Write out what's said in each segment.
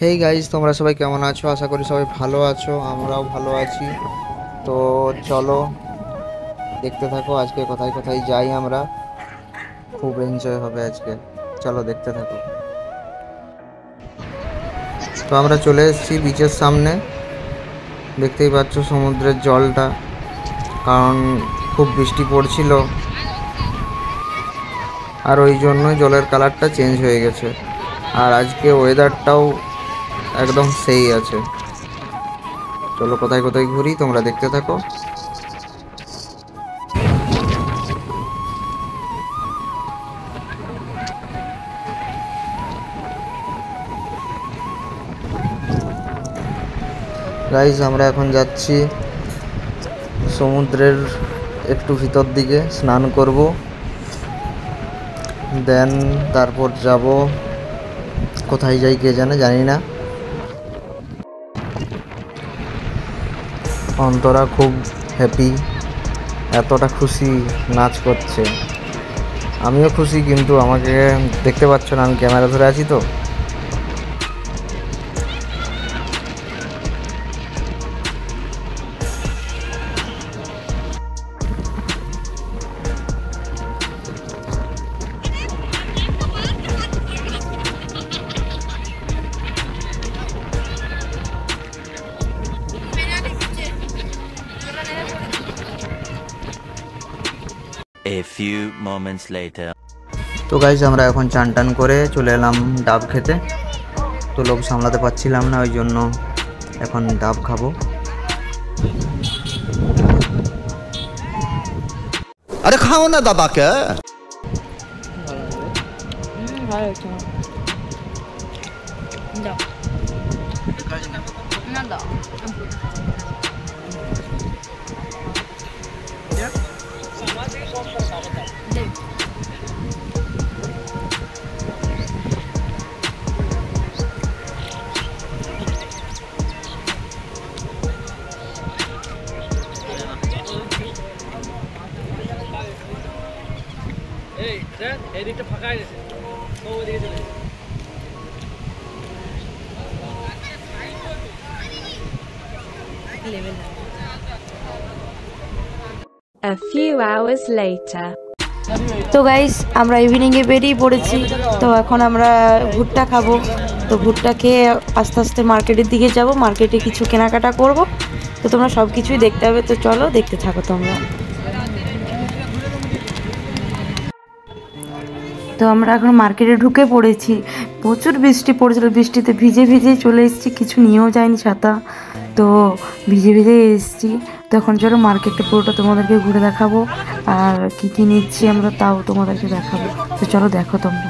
Hey guys, তোমরা সবাই কেমন আছো? আশা করি সবাই ভালো আছো, আমরাও ভালো আছি। তো চলো দেখতে থাকো আজকে কোথায় কোথায় যাই আমরা। খুব এনজয় হবে আজকে, চলো দেখতে থাকো। তো আমরা চলে এসেছি বিচের সামনে, দেখতেই পাচ্ছ সমুদ্রের জলটা, কারণ খুব বৃষ্টি পড়ছিল আর ওই জন্য জলের কালারটা চেঞ্জ হয়ে গেছে। আর আজকে ওয়েদারটাও একদম সেই আছে। চলো কোথায় কোথায় ঘুরি, তোমরা দেখতে থাকো। গাইজ, আমরা এখন যাচ্ছি সমুদ্রের একটু ভিতর দিকে, স্নান করব, দেন তারপর যাব কোথায় যাই কে জানে, জানি না। অন্তরা খুব হ্যাপি, এতটা খুশি, নাচ করছে। আমিও খুশি, কিন্তু আমাকে দেখতে পাচ্ছ না, আমি ক্যামেরা ধরে আছি তো। A few moments later. তো গাইজ, আমরা এখন চান টান করে চলে এলাম ডাব খেতে। তো লোভ সামলাতে পারছিলাম না, ওই জন্য এখন ডাব খাবো। আরে খাও না দাদাকে। এদিকটা ফাঁকা হয়ে গেছে, তো ওদিকে চলে যাবে। A few hours later. তো গাইস, আমরা ইভিনিংয়ে বেরিয়ে পড়েছি। তো এখন আমরা ভুট্টা খাবো। তো ভুট্টা খেয়ে আস্তে আস্তে মার্কেটের দিকে যাব, মার্কেটে কিছু কেনাকাটা করব। তো তোমরা সব কিছুই দেখতে হবে, তো চলো দেখতে থাকো তোমরা। তো আমরা এখন মার্কেটে ঢুকে পড়েছি। প্রচুর বৃষ্টি পড়েছিল, বৃষ্টিতে ভিজে ভিজেই চলে এসেছি, কিছু নিয়েও যায়নি ছাতা। তো ভিজে ভিজে এসেছি। তো এখন চলো মার্কেটটা পুরোটা তোমাদেরকে ঘুরে দেখাবো, আর কী কী নিচ্ছি আমরা তাও তোমাদেরকে দেখাবো। তো চলো দেখো তোমরা।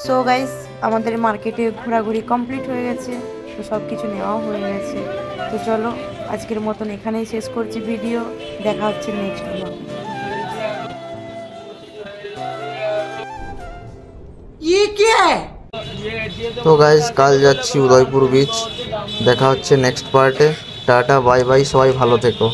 সো গাইস, আমাদের মার্কেটে ঘোরাঘুরি কমপ্লিট হয়ে গেছে। তো সব কিছু নেওয়াও হয়ে গেছে। তো চলো আজকের মতন এখানেই শেষ করছি ভিডিও। দেখা হচ্ছে নেক্সট ব্লগে। তো গাইজ, কাল যাচ্ছি উদয়পুর বিচ। দেখা হচ্ছে নেক্সট পার্টে। টাটা, বাই বাই, সবাই ভালো থেকো।